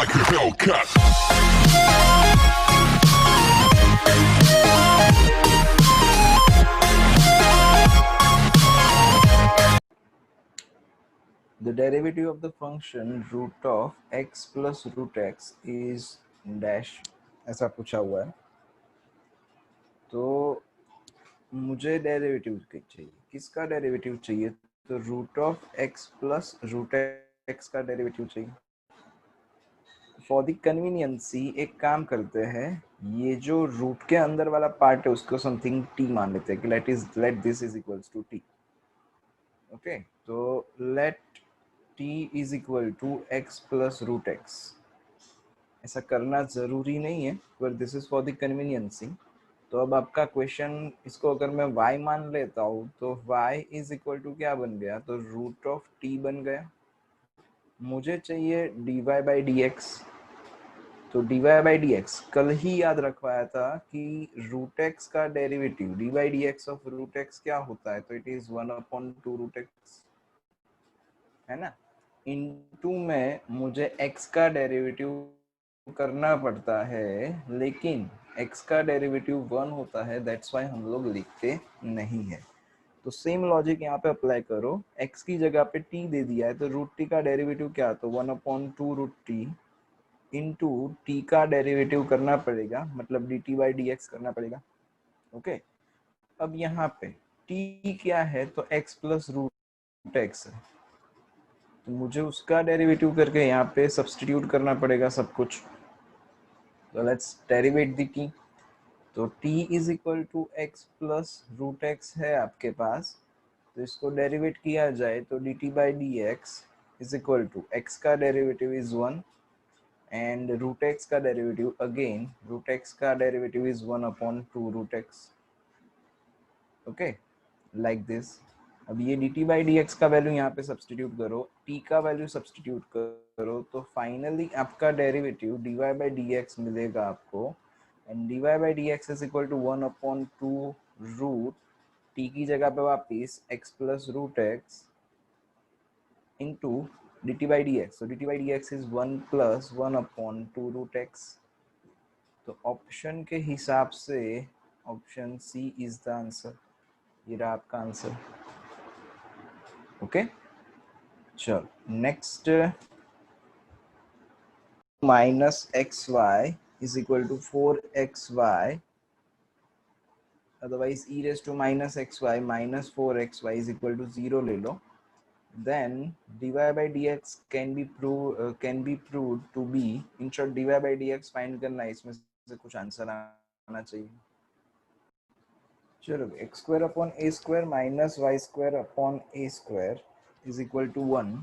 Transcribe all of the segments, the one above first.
like a Hellcat. The derivative of the function root of x plus root x is dash, ऐसा पूछा हुआ है। तो मुझे डेरिवेटिव चाहिए, किसका डेरिवेटिव चाहिए? तो root of x plus root x का डेरिवेटिव चाहिए। फॉर द कन्वीनियंसी एक काम करते हैं, ये जो रूट के अंदर वाला पार्ट है उसको समथिंग टी मान लेते हैं कि let this is equals to t. Okay, तो let t is equal to x plus root x. ऐसा करना जरूरी नहीं है, पर this is for the convenience. तो अब आपका क्वेश्चन, इसको अगर मैं y मान लेता हूँ तो y इज इक्वल टू क्या बन गया? तो रूट ऑफ t बन गया। मुझे चाहिए dy बाई डी एक्स। तो dy बाई डी एक्स कल ही याद रखवाया था कि रूट एक्स का derivative d by D x of root x क्या होता है? तो इट इज 1/2 रूट एक्स, है ना। इनटू में मुझे x का डेरिवेटिव करना पड़ता है, लेकिन x का डेरिवेटिव 1 होता है, दैट्स वाई हम लोग लिखते नहीं है। तो सेम लॉजिक यहाँ पे अप्लाई करो, x की जगह पे t दे दिया है तो रूट t का डेरिवेटिव क्या? तो 1/2 रूट t इंटू t का डेरिवेटिव करना पड़ेगा, मतलब dt बाई डी एक्स करना पड़ेगा। ओके, अब यहाँ पे t क्या है? तो x प्लस रूट एक्स है, तो मुझे उसका डेरिवेटिव करके यहाँ पे सब्स्टिट्यूट करना पड़ेगा सब कुछ। तो लेट्स डेरिवेट द t। तो t is equal to x plus root x है आपके पास, तो इसको डेरिवेट किया जाए तो dt by D x is equal to x का derivative is 1 and root x का डेरिवेटिव अगेन रूट एक्स का derivative is 1/2 root x. Okay, like this. अब ये dt बाई डी एक्स का वैल्यू यहाँ पे सब्सटीट्यूट करो, t का वैल्यू सब्सटीट्यूट करो, तो फाइनली आपका derivative dy by D x मिलेगा आपको, and dy by D x is equal to 1/2 root t की जगह पे वापिस x plus root x into dt by D x. तो dt by D x is 1 plus 1/2 root x. तो option के हिसाब से option c is the answer. ये रहा आपका आंसर। ओके, चलो next, minus x y is equal to 4xy, otherwise e raise to minus x y minus 4xy is equal to 0 ले लो। Then dy by dx can be proved to be, in short dy by dx find करना है, इसमें से कुछ answer आना चाहिए। चलो x square upon a square minus y square upon a square is equal to 1,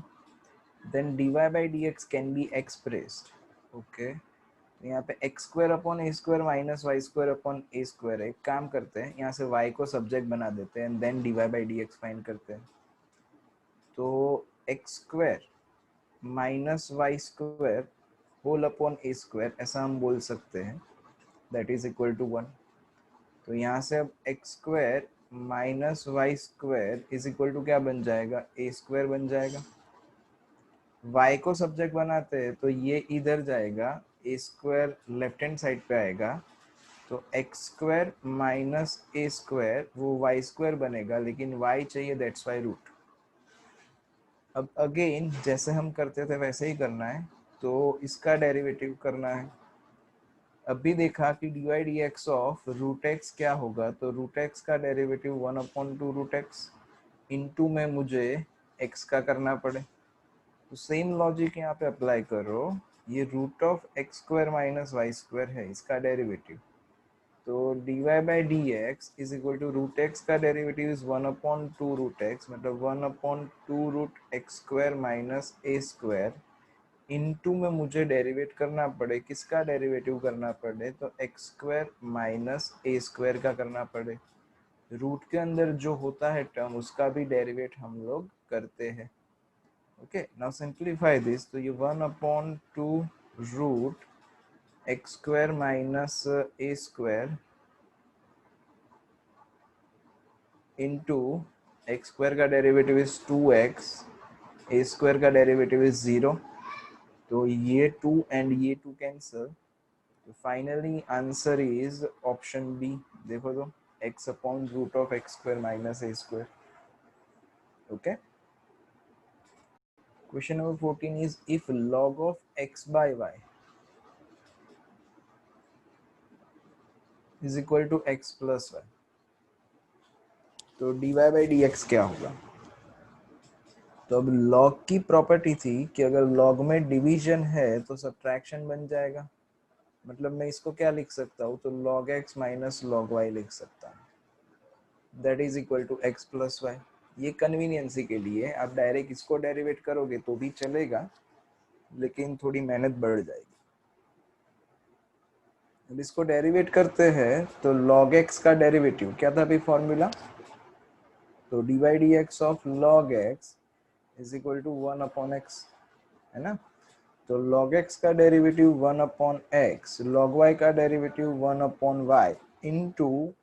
then dy by dx can be expressed. Okay, तो यहाँ पे x square upon a square minus y square upon a square है। एक काम करते हैं, यहाँ से y को सब्जेक्ट बना देते हैं, then dy by dx find करते हैं। तो x square minus y square whole upon a square ऐसा हम बोल सकते हैं, दैट इज इक्वल टू 1। तो यहाँ से अब x square minus y square is equal to क्या बन जाएगा? ए स्क्वायर बन जाएगा। y को सब्जेक्ट बनाते हैं तो ये इधर जाएगा, ए स्क्वायर लेफ्ट हैंड साइड पे आएगा, तो x square minus a square वो वाई स्क्वायर बनेगा, लेकिन y चाहिए, दैट्स वाई रूट। अब अगेन जैसे हम करते थे वैसे ही करना है, तो इसका डेरिवेटिव करना है। अभी देखा कि dy dx ऑफ रूट एक्स क्या होगा? तो रूट एक्स का डेरिवेटिव 1/2 रूट एक्स इंटू में मुझे x का करना पड़े। तो सेम लॉजिक यहाँ पे अप्लाई करो, ये root of x square minus y square है, इसका डेरिवेटिव, तो dy by D x is equal to root x का डेरिवेटिव इज 1/2 रूट एक्स, मतलब 1/2 root x square minus a square into में मुझे डेरिवेट करना पड़े, किसका डेरिवेटिव करना पड़े? तो x square minus a square का करना पड़े। रूट के अंदर जो होता है टर्म उसका भी डेरिवेट हम लोग करते हैं। ओके, नाउ सिंप्लीफाई दिस, तो ये 1/2 root x square minus a square into x square का derivative is 2x, a square का डेरिवेटिव इज 0, तो ये 2 एंड ये 2 कैंसिल, तो finally answer is option b. देखो तो x upon root of x square minus a square. Okay, question number 14 is if log of x by y is equal to x plus y, तो dy by dx क्या होगा? तो अब log की property थी कि अगर log में डिवीजन है तो सब्ट्रैक्शन बन जाएगा। मतलब मैं इसको क्या लिख सकता हूँ, तो log x माइनस log y लिख सकता हूँ, that is equal to x plus y. ये कन्वीनियंसी के लिए, आप डायरेक्ट इसको डेरिवेट करोगे तो भी चलेगा, लेकिन थोड़ी मेहनत बढ़ जाएगी। अब इसको डेरिवेट करते हैं तो log x का डेरिवेटिव क्या था अभी फॉर्मूला, तो dy dx of log x is equal to 1 upon x, है ना। तो log x का derivative 1 upon x, log y का derivative 1 upon y into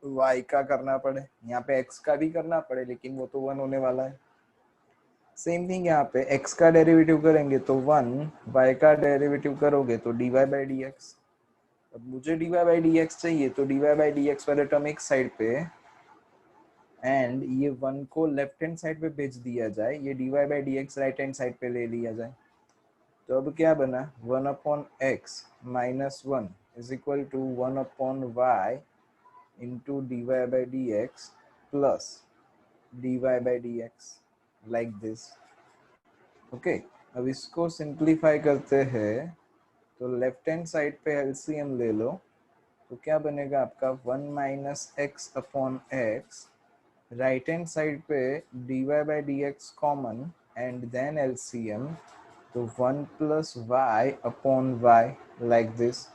y का करना पड़े, यहाँ पे x का भी करना पड़े लेकिन वो तो 1 होने वाला है। सेम थिंग यहाँ पे x का डेरिवेटिव करेंगे तो 1, y का डेरिवेटिव करोगे तो dy बाई डी एक्स। अब मुझे dy बाई डी एक्स चाहिए, तो dy बाई डी एक्स वाले टर्म एक साइड पे एंड ये 1 को लेफ्ट हैंड साइड पे भेज दिया जाए, ये dy by D x right hand side पे ले लिया जाए। तो अब क्या बना, 1 upon x minus 1 is equal to 1 upon y into d y by D x plus d y by D x, like this. Okay, अब इसको सिंप्लीफाई करते हैं तो लेफ्ट हैंड साइड पे एलसीएम ले लो, तो क्या बनेगा आपका 1 minus x upon x, right hand side पे D y by D x common and then LCM, तो 1 plus y upon y, like this.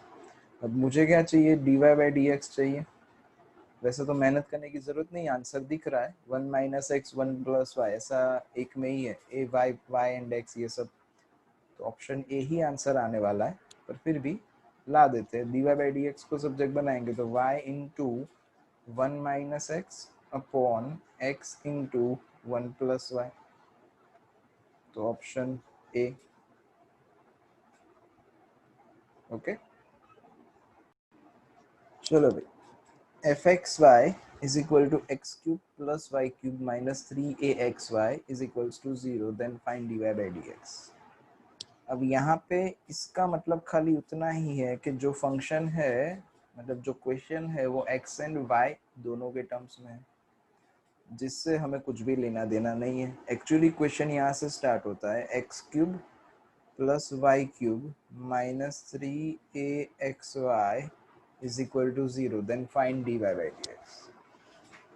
अब मुझे क्या चाहिए, d y by D x चाहिए। वैसे तो मेहनत करने की जरूरत नहीं, आंसर दिख रहा है 1 माइनस एक्स 1 प्लस वाई, ऐसा एक में ही है, ए वाई वाई एंड एक्स ये सब, तो ऑप्शन ए ही आंसर आने वाला है। पर फिर भी ला देते हैं, d y by D x को सब्जेक्ट बनाएंगे तो y into 1 minus x upon x into 1 plus y, तो ऑप्शन ए। ओके, चलो भाई, f x y is equal to x cube plus y cube minus 3axy is equals to 0, then find d y by D x. अब यहाँ पे इसका मतलब खाली उतना ही है कि जो फंक्शन है, मतलब जो क्वेश्चन है वो x एंड y दोनों के टर्म्स में है, जिससे हमें कुछ भी लेना देना नहीं है। एक्चुअली क्वेश्चन यहाँ से स्टार्ट होता है, x cube plus y cube minus 3axy is equal to 0, then find d y by D x.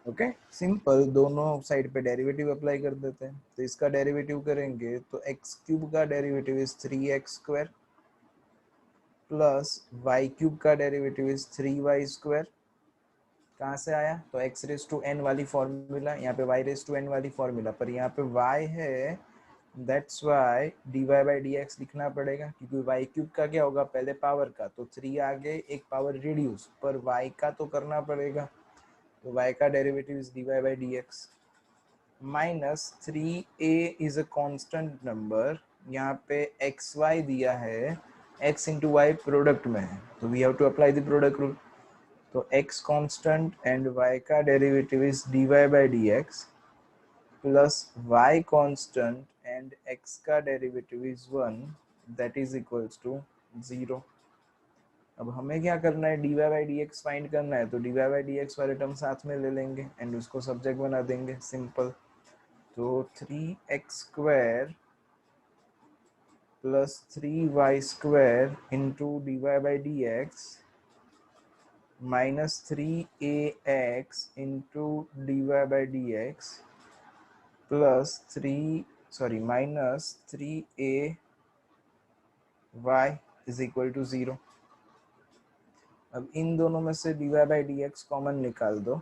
Okay, simple, दोनों साइड पे डेरिवेटिव अप्लाई कर देते हैं। तो इसका डेरिवेटिव करेंगे तो एक्स क्यूब का derivative is 3x square plus y cube का डेरिवेटिव इज 3y स्क्वायर। कहाँ से आया, तो x रेस टू n वाली फॉर्मूला, यहाँ पे y रेस टू n वाली फॉर्मूला, पर यहाँ पे y है, that's why dy by D x लिखना पड़ेगा, क्योंकि y क्यूब का क्या होगा पहले पावर का, तो 3 आगे एक पावर रिड्यूस, पर y का तो करना पड़ेगा, तो y का derivative is dy by D x minus 3a is a constant number, यहाँ पे xy दिया है, x इंटू वाई प्रोडक्ट में है, तो we have to apply the product rule. तो x कांस्टेंट एंड y का derivative is dy by D x plus y constant and x का derivative is 1, that is equals to 0। अब हमें क्या करना है, dy by D x find करना है, तो dy बाई डी एक्स वाले टर्म साथ में ले लेंगे एंड उसको सब्जेक्ट बना देंगे, सिंपल। तो 3x square plus 3y square into d y by D x minus 3ax into d y by D x plus minus 3ay is equal to 0। अब इन दोनों में से d y by D x common निकाल दो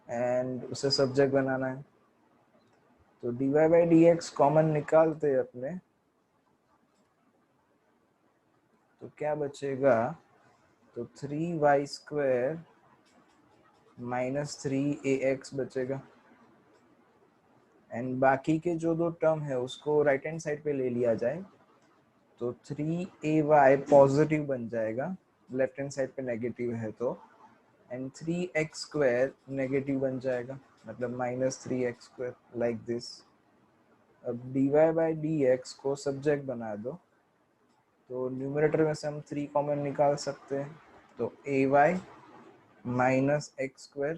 and उसे subject बनाना है, तो d y by D x common निकालते अपने, तो क्या बचेगा, तो 3y स्क्वायर माइनस 3ax बचेगा। एंड बाकी के जो दो टर्म है उसको राइट हैंड साइड पे ले लिया जाए तो 3ay पॉजिटिव बन जाएगा, लेफ्ट हैंड साइड पे नेगेटिव है तो, एंड 3x स्क्वायर नेगेटिव बन जाएगा, मतलब -3x², लाइक दिस। अब dy बाई dx को सब्जेक्ट बना दो तो न्यूमरेटर में से हम 3 कॉमन निकाल सकते हैं, तो ay -x²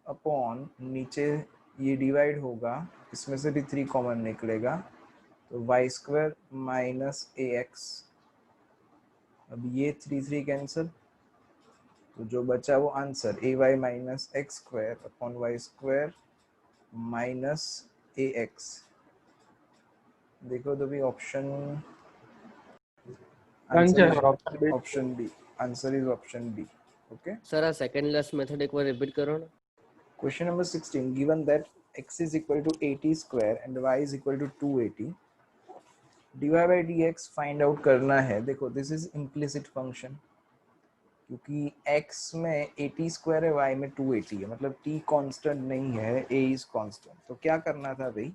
अपॉन नीचे ये डिवाइड होगा, इसमें से भी 3 कॉमन निकलेगा तो y² -ax। अब ये 3 कैंसिल, तो जो बचा वो answer ay -x² upon y² -ax। देखो तो भी option, answer is option b, answer is option b. Okay sir आ सेकंड लास्ट मेथड एक बार रिपीट करो ना। Question number 16, given that x is equal to 80 square and y is equal to 280, dy by dx find out करना है। देखो this is implicit function, क्योंकि x में 80 स्क्वायर है, y में 280 है, मतलब t कांस्टेंट नहीं है, a इज कांस्टेंट। तो क्या करना था भाई,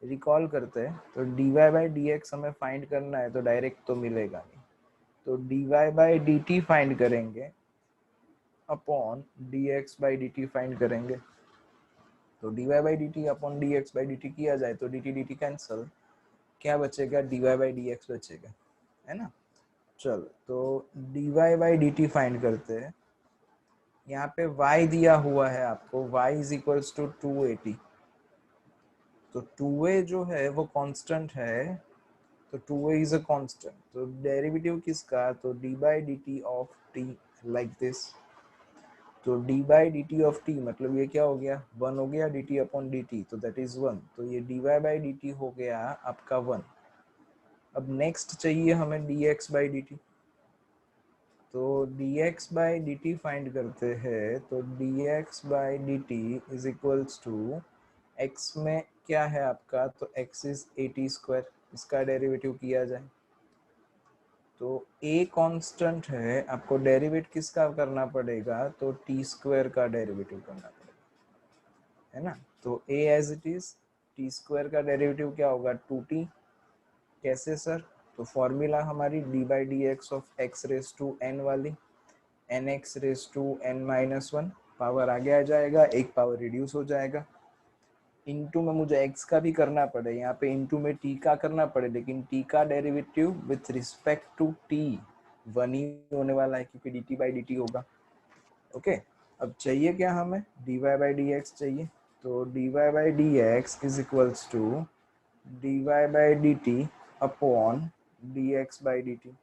रिकॉल करते हैं, तो dy by dx हमें फाइंड करना है, तो डायरेक्ट तो मिलेगा नहीं, तो dy by dt फाइंड करेंगे upon dx by dt find करेंगे। तो dy by dt upon dx by dt किया जाए तो dt dt कैंसल, क्या बचेगा, dy by dx बचेगा, है ना। चल तो dy by dt फाइंड करते हैं। यहाँ पे y दिया हुआ है आपको, y इज इक्वल्स टू 280, तो 2a जो है वो कांस्टेंट है, तो 2a इज अ कांस्टेंट, तो डेरिवेटिव किसका, तो d by dt of t, like this. तो d by dt of t मतलब ये क्या हो गया, 1 हो गया, dt अपॉन dt, तो दैट इज 1, तो ये dy by dt हो गया आपका 1। अब नेक्स्ट चाहिए हमें dx by dt, तो dx by dt फाइंड करते हैं, तो dx by dt is equals to, x में क्या है आपका, तो x इज 80 स्क्वायर, इसका डेरिवेटिव किया जाए तो a कांस्टेंट है, आपको डेरिवेट किसका करना पड़ेगा, तो t स्क्वायर का डेरिवेटिव करना पड़ेगा, है ना। तो a as it is, t square का डेरिवेटिव क्या होगा, 2t। कैसे सर, तो फॉर्मूला हमारी d by D x of x raise to n वाली, n x raise to n -1, power आगे आ जाएगा, एक पावर रिड्यूस हो जाएगा, इनटू में मुझे x का भी करना पड़े, यहाँ पे इनटू में t का करना पड़े, लेकिन t का derivative with respect to t 1 ही होने वाला है, क्योंकि dt बाई dt होगा। ओके अब चाहिए क्या हमें, dy बाई dx चाहिए, तो dy by dx is equals to dy by dt upon dx by dt,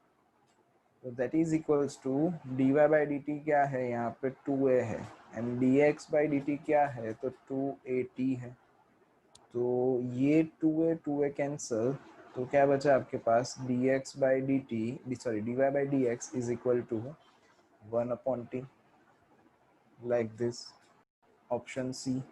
तो that is equals to dy by dt क्या है, यहाँ पे 2a है, एंड dx बाई dt क्या है, तो 2at है, तो ये 2a कैंसल, तो क्या बचा आपके पास, dx by dt, sorry dy by dx is equal to 1 upon t, like this, option c.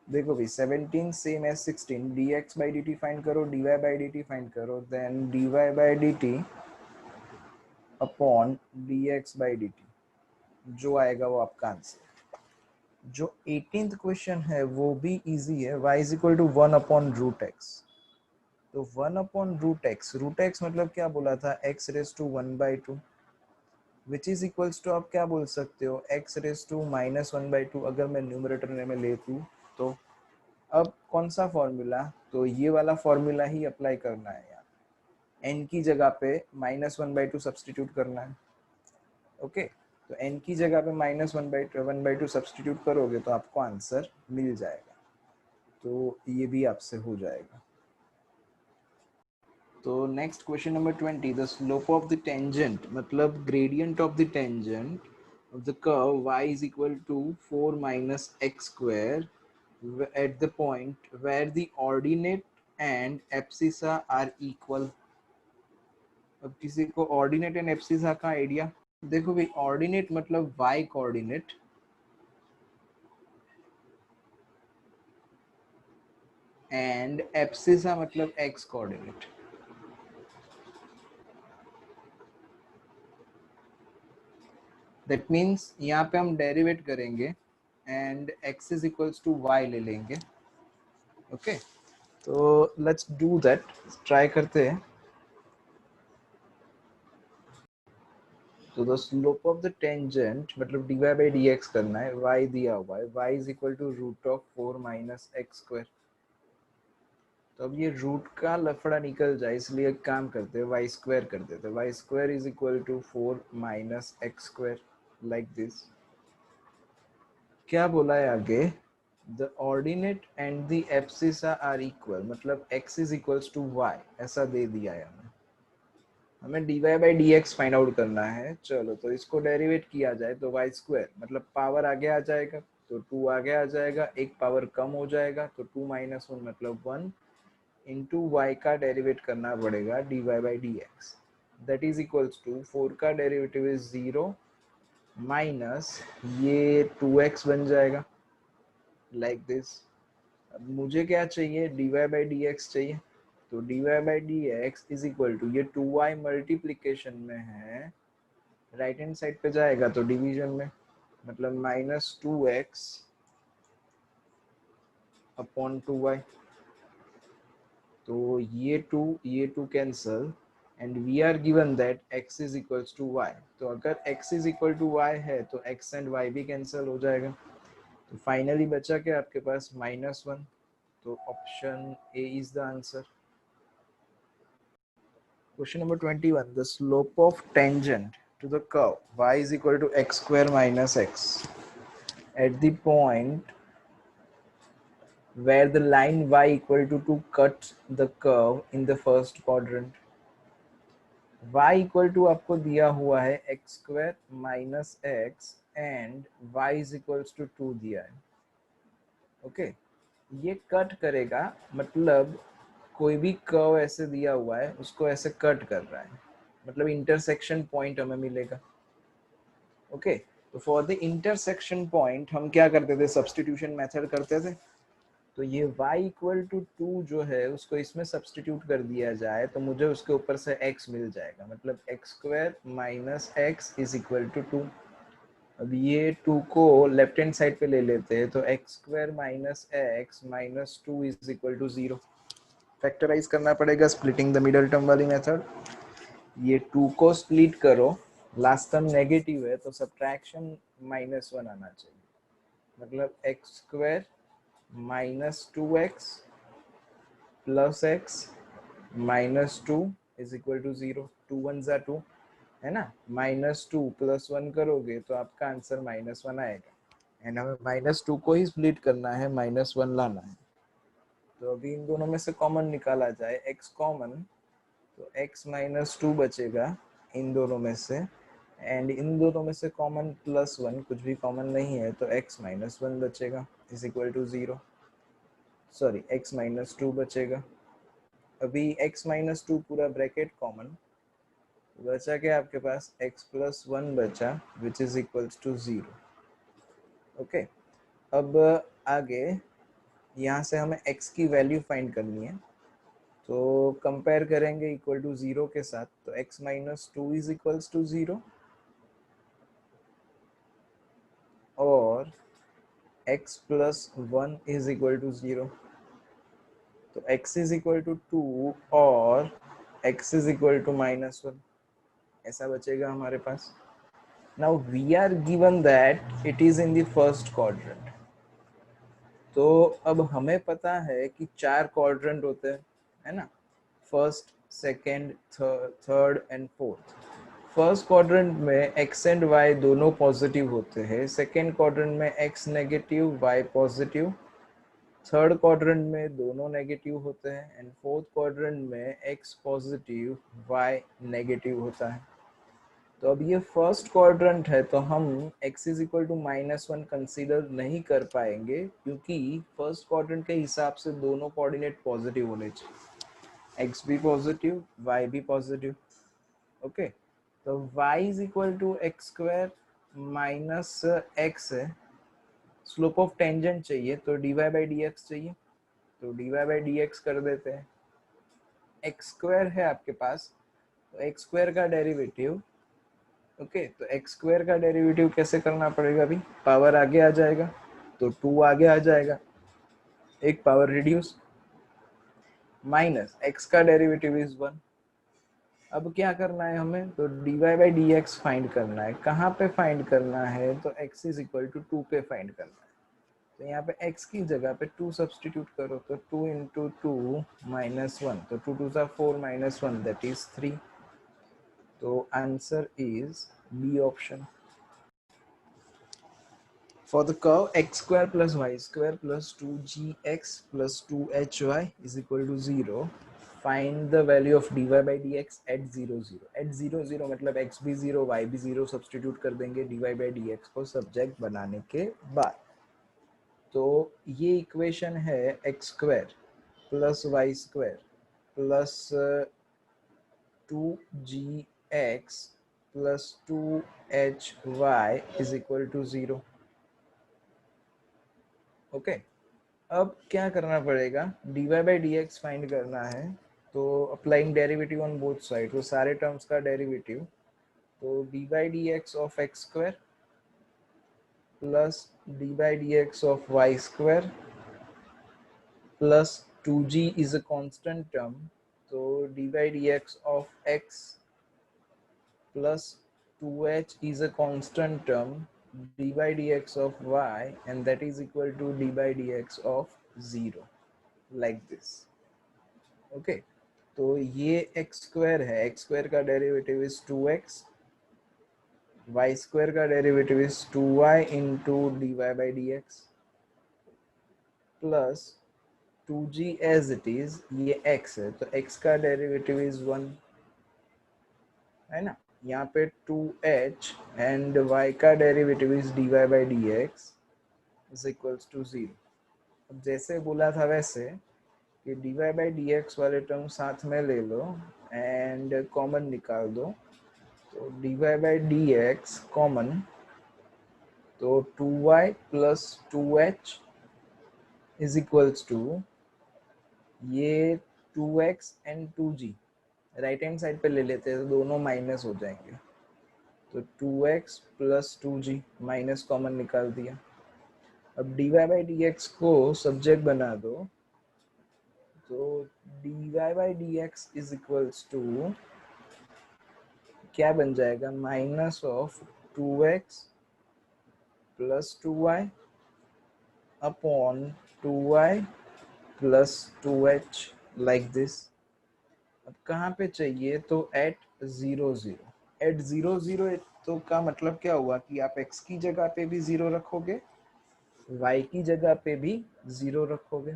देखो भी 17 same as 16, dx by dt find करो, dy बाई dt फाइंड करो, then dy by dt upon dx by dt, जो आएगा वो आपका answer. जो 18th question है वो भी इजी है, y is equal to 1 upon root x, तो 1 अपॉन रूट एक्स मतलब क्या बोला था, x raise to 1/2, which is equals to, आप क्या बोल सकते हो, x रेस टू -1/2, अगर मैं न्यूमरेटर में ले लूँ तो। अब कौन सा फॉर्मूला, तो ये वाला फॉर्मूला ही अप्लाई करना है यहाँ, n की जगह पे -1/2 सब्सटीट्यूट करना है। ओके तो n की जगह पे -1/2 सब्सटीट्यूट करोगे तो आपको आंसर मिल जाएगा, तो ये भी आपसे हो जाएगा। तो next question number 20, the slope of the tangent मतलब gradient of the tangent of the curve y is equal to 4 minus x square at the point where the ordinate and abscissa are equal। अब किसी को ordinate and abscissa का idea, देखो भाई ordinate मतलब y coordinate, and abscissa मतलब x coordinate. That means यहाँ पे हम डेरिवेट करेंगे and x is equals to y ले लेंगे. ओके, तो लेट्स डू दैट, ट्राई करते हैं. तो the slope of the tangent मतलब dy बाई dx करना है. y दिया हुआ है, y is equal to root of 4 minus x square. तो अब ये रूट का लफड़ा निकल जाए इसलिए एक काम करते हैं, वाई स्क्वायर कर देते हैं. Y square is equal to 4 minus x square like this. क्या बोला है आगे? The ordinate and the abscissa are equal, मतलब x is equals to y ऐसा दे दिया है हमें dy by D x find out करना है. चलो तो इसको डेरिवेट किया जाए तो वाई स्क्वायर मतलब पावर आगे आ जाएगा तो 2 आगे आ जाएगा, एक पावर कम हो जाएगा तो 2 माइनस 1 मतलब 1 इंटू वाई का डेरिवेट करना पड़ेगा dy by D x. That is equals to 4 का डेरिवेटिव इज 0 माइनस ये 2x बन जाएगा लाइक दिस. अब मुझे क्या चाहिए? dy बाई डी एक्स चाहिए. तो dy by D x is equal to ये 2y मल्टीप्लीकेशन में है, राइट हैंड साइड पे जाएगा तो डिवीजन में, मतलब माइनस 2x अपॉन 2y. तो ये 2 cancel and we are given that x is equals to y. तो अगर x is equal to y है तो x एंड y भी कैंसल हो जाएगा. तो फाइनली बचा क्या आपके पास? -1. तो option A is the answer. Question number 21. The slope of tangent to the curve y is equal to x square minus x at the point where the line y equal to 2 cuts the curve in the first quadrant. y equal to आपको दिया हुआ है x square minus x and y is equals to 2 दिया है. Okay, ये cut करेगा मतलब कोई भी कर्व ऐसे दिया हुआ है उसको ऐसे कट कर रहा है, मतलब इंटरसेक्शन पॉइंट हमें मिलेगा. ओके, तो फॉर द इंटरसेक्शन पॉइंट हम क्या करते थे? सब्स्टिट्यूशन मेथड करते थे. तो ये y इक्वल टू 2 जो है उसको इसमें सब्स्टिट्यूट कर दिया जाए तो मुझे उसके ऊपर से x मिल जाएगा, मतलब x square minus x is equal to 2. अब ये 2 को लेफ्ट हैंड साइड पे ले लेते हैं तो x square minus x minus 2 is equal to 0. Factorize करना पड़ेगा स्प्लिटिंग द मिडल टर्म वाली मेथड. ये 2 को स्प्लिट करो, लास्ट टर्म नेगेटिव है तो सब्ट्रैक्शन -1 आना चाहिए, मतलब x square minus 2x plus x minus 2 is equal to 0. 2 1 जा 2 है ना, -2 प्लस 1 करोगे तो आपका आंसर -1 आएगा. एंड हमें -2 को ही स्प्लिट करना है, -1 लाना है. तो अभी इन दोनों में से कॉमन निकाला जाए, x कॉमन तो x माइनस 2 बचेगा इन दोनों में से, एंड इन दोनों में से कॉमन +1 कुछ भी कॉमन नहीं है तो x माइनस 1 बचेगा is equal to 0. Sorry, x minus 2 बचेगा. अभी x माइनस 2 पूरा ब्रैकेट कॉमन बचा क्या आपके पास? x प्लस 1 बचा which is equals to 0. Okay, अब आगे यहाँ से हमें x की वैल्यू फाइंड करनी है तो कंपेयर करेंगे इक्वल टू 0 के साथ. तो x minus 2 is equals to 0 और x plus 1 is equal to 0. तो x इज इक्वल टू 2 और x इज इक्वल टू -1 ऐसा बचेगा हमारे पास. Now we are given that it is in the first quadrant. तो अब हमें पता है कि 4 क्वाड्रेंट होते हैं, है ना, first second third and fourth. First quadrant में x एंड y दोनों पॉजिटिव होते हैं, सेकेंड क्वाड्रेंट में x negative y positive, third quadrant में दोनों नेगेटिव होते हैं एंड फोर्थ क्वाड्रेंट में x पॉजिटिव y नेगेटिव होता है. तो अब ये फर्स्ट क्वाड्रेंट है तो हम x is equal to -1 consider नहीं कर पाएंगे क्योंकि फर्स्ट क्वाड्रेंट के हिसाब से दोनों कोऑर्डिनेट पॉजिटिव होने चाहिए, x भी पॉजिटिव y भी पॉजिटिव. ओके, तो y is equal to x square minus x है. स्लोप ऑफ टेंजेंट चाहिए तो dy बाई डी एक्स चाहिए, तो dy बाई डी एक्स कर देते हैं. एक्स स्क्वायर है आपके पास तो एक्स स्क्वायर का डेरिवेटिव. ओके, तो एक्स स्क्वायर का डेरिवेटिव कैसे करना पड़ेगा? अभी पावर आगे आ जाएगा तो 2 आगे आ जाएगा, एक पावर रिड्यूस, माइनस x का डेरिवेटिव इज 1। अब क्या करना है हमें, तो dy by D x find करना है। कहाँ पे फाइंड करना है, तो x इज इक्वल टू 2 पे फाइंड करना है। तो यहाँ पे x की जगह पे 2 सब्सटीट्यूट करो, तो 2 इंटू 2 माइनस 1, तो 2 2 4 माइनस 1 दैट इज 3। तो answer is B option. For the curve x square plus y square plus 2gx plus 2hy is equal to 0, find the value of dy by dx at 0 0। at 0 0 मतलब x भी 0 y भी 0 substitute कर देंगे dy by dx को subject बनाने के बाद। तो ये इक्वेशन है x square plus y square plus 2gx plus 2hy is equal to 0। Okay, अब क्या करना पड़ेगा, dy by D x find करना है। तो applying derivative on both side, तो सारे टर्म्स का डेरिवेटिव, तो d by D x of x square plus d by D x of y square plus 2g is a constant term, तो d by D x of x plus 2h is a constant term, d by dx of y, and that is equal to d by dx of 0, like this। Okay, तो ये x square है, x square का derivative is 2x, y square का derivative is 2y into d y by D x plus 2g as it is, ये x है, तो x का derivative is 1, है ना। यहाँ पे 2h एंड y का derivative is dy by D x is equals to 0। अब जैसे बोला था वैसे कि dy बाई डी एक्स वाले टर्म साथ में ले लो एंड कॉमन निकाल दो, तो dy by D x common, तो 2y plus 2h is equals to ये 2x and 2g right hand side पे ले लेते हैं तो दोनों माइनस हो जाएंगे, तो 2x plus 2g minus common निकाल दिया। अब dy बाई डी एक्स को सब्जेक्ट बना दो, तो dy by D x is equals to क्या बन जाएगा, minus of 2x plus 2y upon 2y plus 2h, like this. अब कहाँ पे चाहिए, तो एट 0 0। एट 0 0 तो का मतलब क्या हुआ कि आप x की जगह पे भी 0 रखोगे, y की जगह पे भी 0 रखोगे,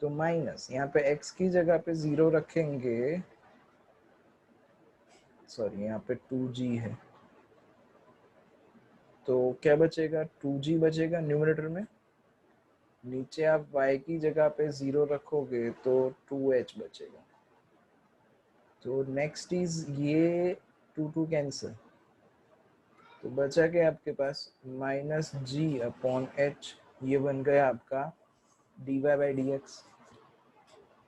तो माइनस यहाँ पे x की जगह पे 0 रखेंगे, सॉरी यहाँ पे 2g है, तो क्या बचेगा, 2g बचेगा न्यूमरेटर में। नीचे आप y की जगह पे 0 रखोगे तो 2h बचेगा। तो नेक्स्ट इज ये 2 2 कैंसिल, तो बचा के आपके पास माइनस जी अपॉन एच, ये बन गया आपका d y by D x.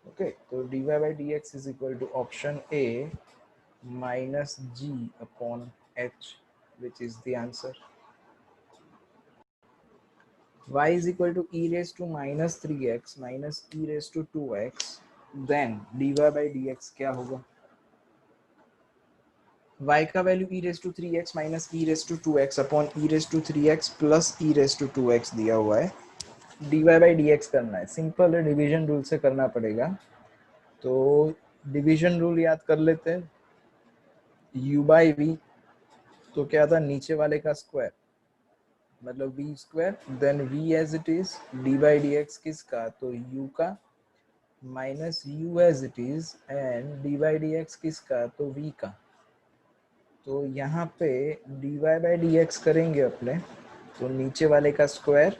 Okay, तो d y by D x is equal to option a minus g upon h, which is the answer. y is equal to e raised to minus 3x minus e raised to 2x, then dy by dx क्या होगा, y का value e raised to 3x minus e raised to 2x upon e raised to 3x plus e raised to 2x दिया हुआ है, dy by dx करना है। Simple है, division rule से करना पड़ेगा, तो डिवीजन रूल याद कर लेते हैं। u by v, तो क्या था, नीचे वाले का स्क्वायर मतलब v square, then v as it is, dy by dx किसका, तो u का, minus u as it is and dy by dx किसका, तो v का। तो यहाँ पे dy by dx करेंगे अपने, तो नीचे वाले का स्क्वायर,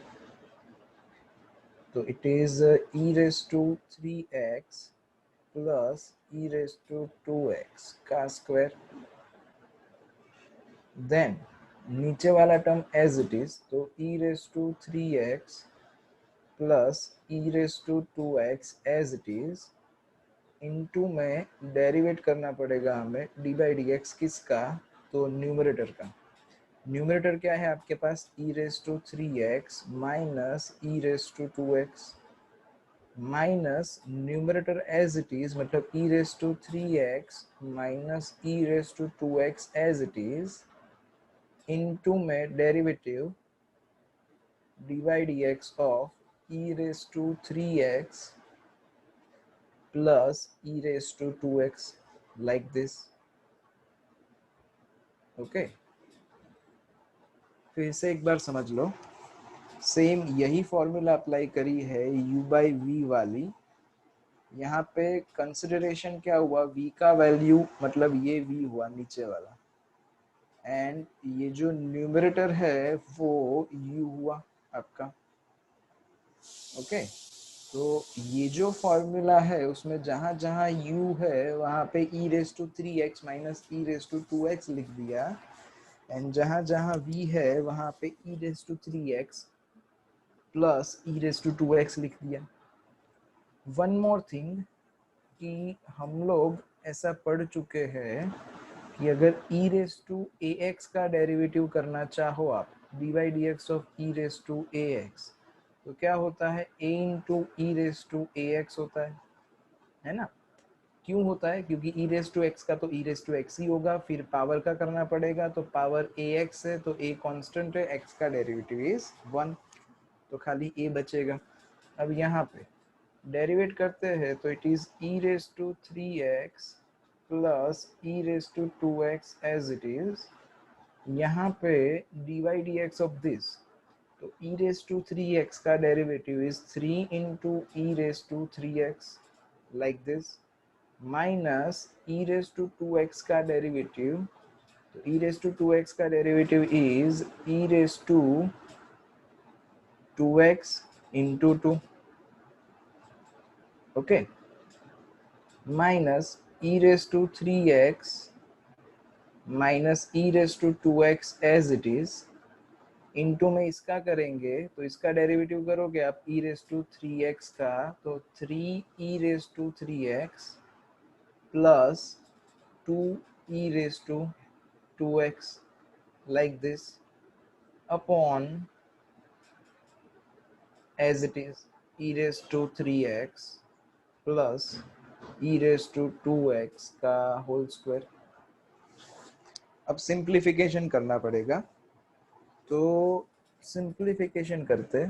तो it is e raised to 3x plus e raised to 2x का स्क्वायर, देन नीचे वाला टर्म एज इट इज, तो e raised to 3x plus e raised to 2x as it is, into में डेरिवेट करना पड़ेगा हमें डी बाई डी एक्स किसका, तो न्यूमरेटर का। न्यूमरेटर क्या है आपके पास, e raise to 3x minus e raise to 2x minus numerator as it is, मतलब e raise to 3x minus e raise to 2x as it is, into में derivative dy dx of e raised to 3x plus e raised to 2x like this. Okay, फिर से एक बार समझ लो, same यही formula apply करी है u by we वाली। यहाँ पे कंसिडरेशन क्या हुआ, v का वैल्यू मतलब ये v हुआ नीचे वाला, एंड ये जो न्यूमरेटर है वो u हुआ आपका। ओके, तो ये जो फॉर्मूला है उसमें जहां जहां u है वहां पे e raise to 3x minus e raise to 2x लिख दिया, एंड जहां जहां v है वहां पे e raise to 3x plus e raise to 2x लिख दिया। वन मोर थिंग कि हम लोग ऐसा पढ़ चुके हैं कि अगर e रेज टू ax का डेरिवेटिव करना चाहो आप, dy dx of e raise to ax, तो क्या होता है, a into e raise to ax होता है ना। क्यों होता है, क्योंकि e रेज टू x का तो e रेज टू x ही होगा, फिर पावर का करना पड़ेगा, तो पावर ax है तो a कांस्टेंट है, x का डेरिवेटिव इज 1, तो खाली a बचेगा। अब यहाँ पे डेरिवेट करते हैं तो it is e raise to 3x plus e raise to 2x as it is. यहाँ पे dy dx ऑफ दिस, तो e रेज टू 3x का derivative is 3 into e raise to 3x like this, minus e raise to 2x का derivative, तो e raise to 2x का derivative is e raise to 2x into 2, okay, minus e raise to 3x minus e raise to 2x as it is, into में इसका करेंगे तो इसका derivative करोगे आप e रेज टू 3x का, तो 3e raise to 3x plus 2e raise to 2x like this upon as it is e raised to 3x plus e raised to 2x का होल स्क्वायर। अब simplification करना पड़ेगा, तो simplification करते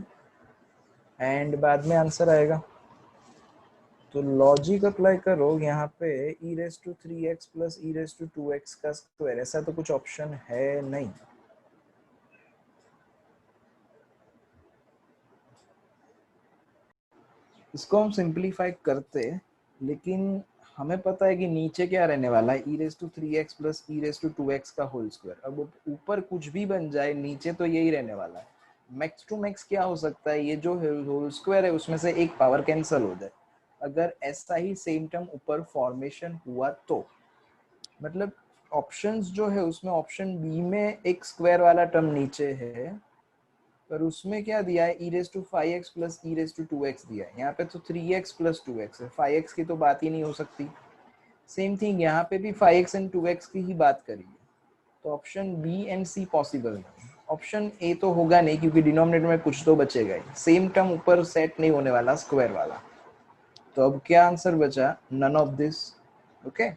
and बाद में आंसर आएगा। तो लॉजिक अप्लाई करो, यहाँ पे e raise to 3x plus e raise to 2x का स्क्वायर, ऐसा तो कुछ ऑप्शन है नहीं। इसको हम सिंप्लीफाई करते, लेकिन हमें पता है कि नीचे क्या रहने वाला है, e raise to 3x plus e raise to 2x का होल स्क्वायर। अब ऊपर कुछ भी बन जाए, नीचे तो यही रहने वाला है। मैक्स टू मैक्स क्या हो सकता है, ये जो होल स्क्वायर है उसमें से एक पावर कैंसिल हो जाए। अगर ऐसा ही सेम टर्म ऊपर फॉर्मेशन हुआ तो मतलब ऑप्शंस जो है उसमें ऑप्शन बी में एक स्क्वायर वाला टर्म नीचे है, पर उसमें क्या दिया है, e raise to 5x plus e raise to 2x दिया है। यहाँ पे तो 3x प्लस 2x है, 5x की तो बात ही नहीं हो सकती। सेम थिंग यहाँ पे भी 5x एंड 2x की ही बात करी है, तो option B and C possible नहीं। ऑप्शन ए तो होगा नहीं, क्योंकि डिनोमिनेटर में कुछ तो बचेगा ही, सेम टर्म ऊपर सेट नहीं होने वाला स्क्वायर वाला। तो अब क्या आंसर बचा, नन ऑफ दिस। ओके,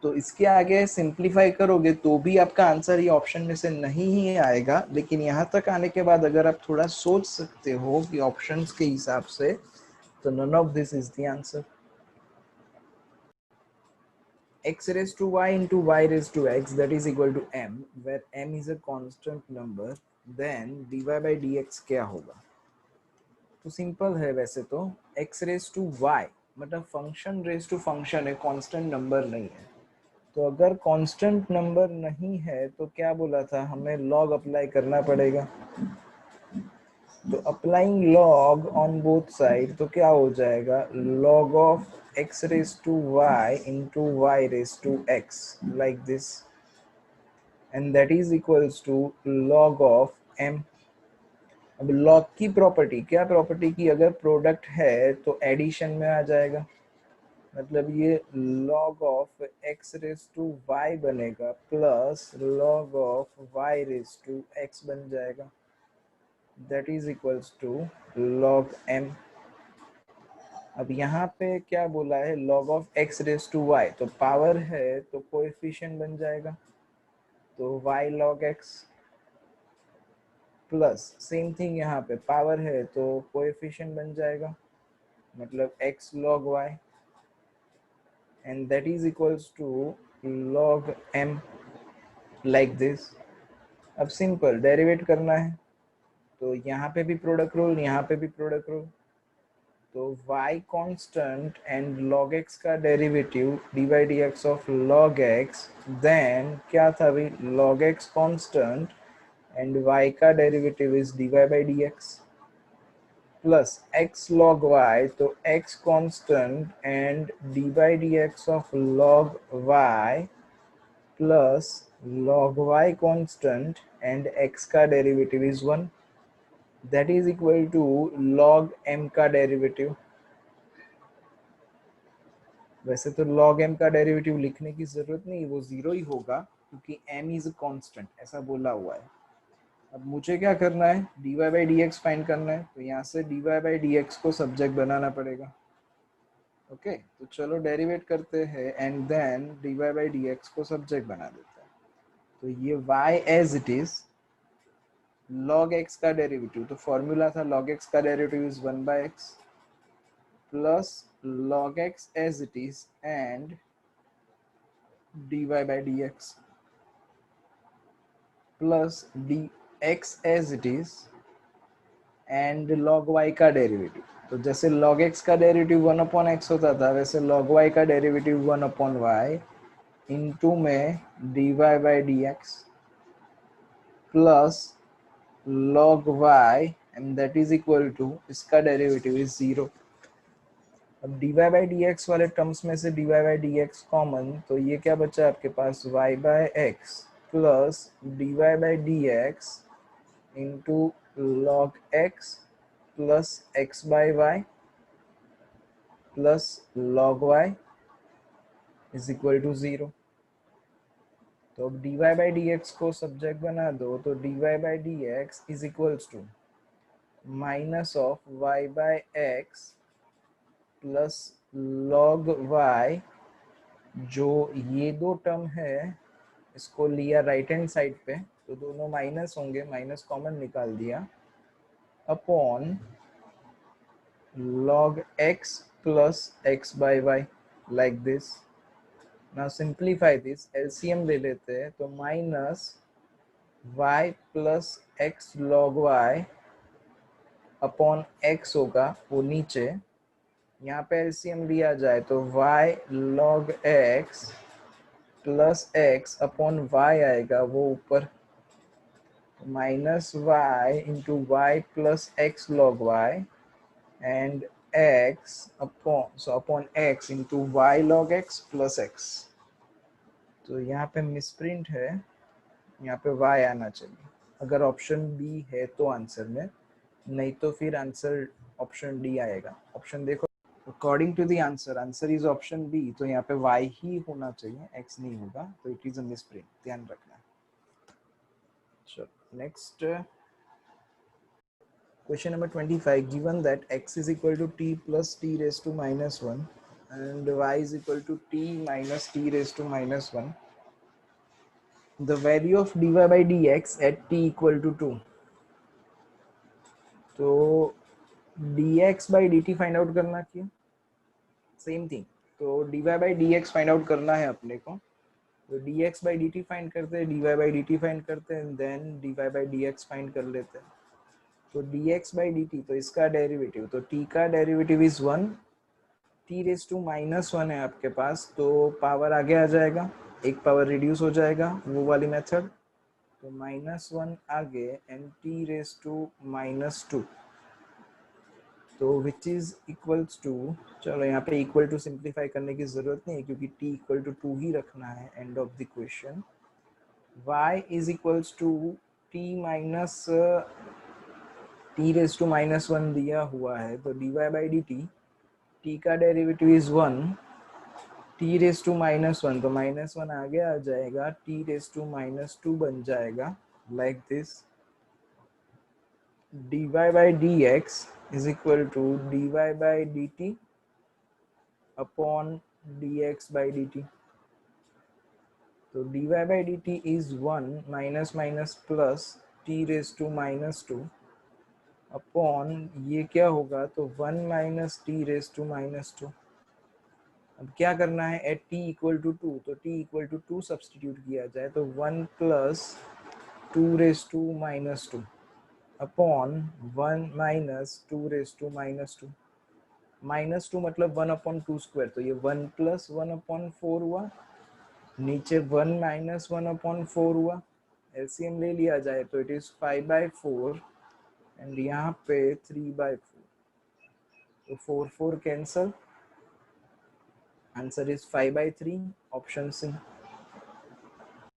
तो इसके आगे सिंप्लीफाई करोगे तो भी आपका आंसर ये ऑप्शन में से नहीं ही आएगा, लेकिन यहाँ तक आने के बाद अगर आप थोड़ा सोच सकते हो कि ऑप्शंस के हिसाब से, तो none of this is the answer. x raised to y into y raised to x, that is equal to m, where m is a constant number, then dy by dx क्या होगा। तो simple है वैसे तो, x raised to y मतलब function raise to function है, constant number नहीं है। तो अगर कांस्टेंट नंबर नहीं है तो क्या बोला था, हमें लॉग अप्लाई करना पड़ेगा। तो applying log on both side, तो क्या हो जाएगा, log of x raise to y into y raise to x like this, and that is equals to log of m। अब लॉग की प्रॉपर्टी, क्या प्रॉपर्टी की, अगर प्रोडक्ट है तो एडिशन में आ जाएगा, मतलब ये log of x raise to y बनेगा plus log of y raise to x बन जाएगा, that is equals to log m। अब यहाँ पे क्या बोला है, log of x raise to y, तो पावर है तो कोएफिशिएंट बन जाएगा, तो y log x plus same thing यहाँ पे पावर है तो कोएफिशिएंट बन जाएगा, मतलब x log y, and that is equals to log m, like this। अब सिंपल डेरिवेट करना है, तो यहाँ पे भी प्रोडक्ट रूल, यहाँ पे भी प्रोडक्ट रूल, तो y constant and log x का derivative dy dx of log x, then क्या था भाई, log x constant and y का derivative is dy by dx plus x log y, तो x constant and dy dx of log y plus log y constant and x का derivative is 1, that is equal to log m का derivative. वैसे तो log m का derivative लिखने की जरूरत नहीं, वो जीरो ही होगा क्योंकि m इज कांस्टेंट ऐसा बोला हुआ है। अब मुझे क्या करना है, dy by dx फाइंड करना है, तो यहाँ से dy by dx को सब्जेक्ट बनाना पड़ेगा। ओके तो चलो डेरिवेट करते हैं and then dy by dx को सब्जेक्ट बना देते हैं। तो ये y as it is, log x का डेरिवेटिव, तो फॉर्मूला था log x का derivative is 1 by x plus log x as it is and dy by dx plus dx as it is and log y का derivative. तो जैसे log x का derivative 1 upon x होता था, वैसे log y का derivative 1 upon y into में dy by dx plus log y and that is equal to इसका डेरिवेटिव इज 0। अब dy by dx वाले टर्म्स में से dy by dx कॉमन, तो ये क्या बचा आपके पास, y by x plus dy by dx into log x plus x by y plus log y is equal to 0। तो अब dy by dx को सब्जेक्ट बना दो, तो dy by dx is equals to minus of y by x plus log y, जो ये दो term है इसको लिया राइट हैंड साइड पे, तो दोनों माइनस होंगे, माइनस कॉमन निकाल दिया, upon log x plus x by y, like this। Now simplify this, LCM ले लेते हैं, तो minus y plus x log y upon x होगा वो नीचे, यहाँ पे एलसीएम लिया जाए तो y log x plus x upon y आएगा वो ऊपर, minus y into y plus x log y and x upon x into y log x plus x। तो यहाँ पे मिसप्रिंट है, यहाँ पे y आना चाहिए, अगर ऑप्शन बी है तो आंसर में, नहीं तो फिर आंसर ऑप्शन डी आएगा। ऑप्शन देखो, according to the answer, answer is option B, तो यहाँ पे y ही होना चाहिए, x नहीं होगा, तो इट इज अ मिसप्रिंट, ध्यान रखना। चलो next question number 25, given that x is equal to t plus t raised to minus 1 and y is equal to t minus t raised to minus 1, the value of dy by dx at t equal to 2। तो dx by dt find out करना क्यों, same thing, तो dy by dx find out करना है अपने को, तो dx by dt find करते हैं, dy by dt फाइंड करते हैं, then dy by dx find कर लेते हैं। तो dx by dt, तो इसका डेरिवेटिव, तो t का derivative is 1, t raise to minus 1 है आपके पास, तो पावर आगे आ जाएगा, एक पावर रिड्यूस हो जाएगा वो वाली मेथड, तो -1 आगे एंड t रेज टू -2, तो विच इज इक्वल्स टू, चलो यहाँ पे इक्वल टू सिंप्लीफाई करने की जरूरत नहीं है क्योंकि t इक्वल टू 2 ही रखना है, end of the question. y is equals to t minus t raise to -1 दिया हुआ है, तो dy by dt, t का derivative is 1 t raise to -1, तो -1 आगे आ जाएगा, t रेस टू -2 बन जाएगा like this. dy by dx is equal to dy by dt upon dx by dt। तो dy by dt is 1 minus minus plus t raised to -2 upon ये क्या होगा, तो 1 minus t raised to -2। अब क्या करना है, एट t इक्वल टू 2, तो t इक्वल टू 2 सब्सटीट्यूट किया जाए, तो 1 plus 2 raised to -2 upon 1 minus 2 raised to -2। -2 मतलब 1 अपॉन 2 स्क्वायर, तो ये 1 plus 1 अपॉन 4 हुआ, नीचे 1 minus 1 अपॉन 4 हुआ, एलसीएम ले लिया जाए तो इट इज 5/4 एंड यहाँ पे 3/4, तो 4 4 cancel, answer is 5/3, option C.